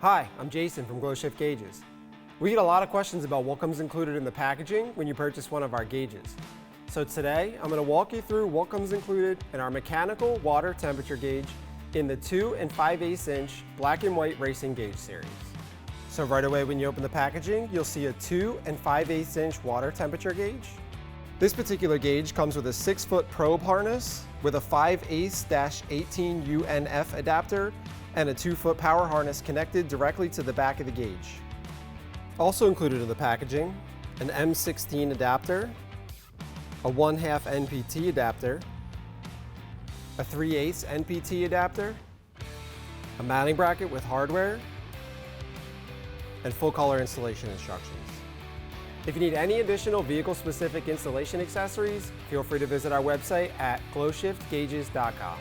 Hi, I'm Jason from GlowShift Gauges. We get a lot of questions about what comes included in the packaging when you purchase one of our gauges. So today, I'm going to walk you through what comes included in our mechanical water temperature gauge in the 2 5/8 inch black and white racing gauge series. So right away when you open the packaging, you'll see a 2 5/8 inch water temperature gauge. This particular gauge comes with a 6-foot probe harness with a 5/8-18 UNF adapter and a 2-foot power harness connected directly to the back of the gauge. Also included in the packaging, an M16 adapter, a 1/2 NPT adapter, a 3/8 NPT adapter, a mounting bracket with hardware, and full color installation instructions. If you need any additional vehicle-specific installation accessories, feel free to visit our website at glowshiftgauges.com.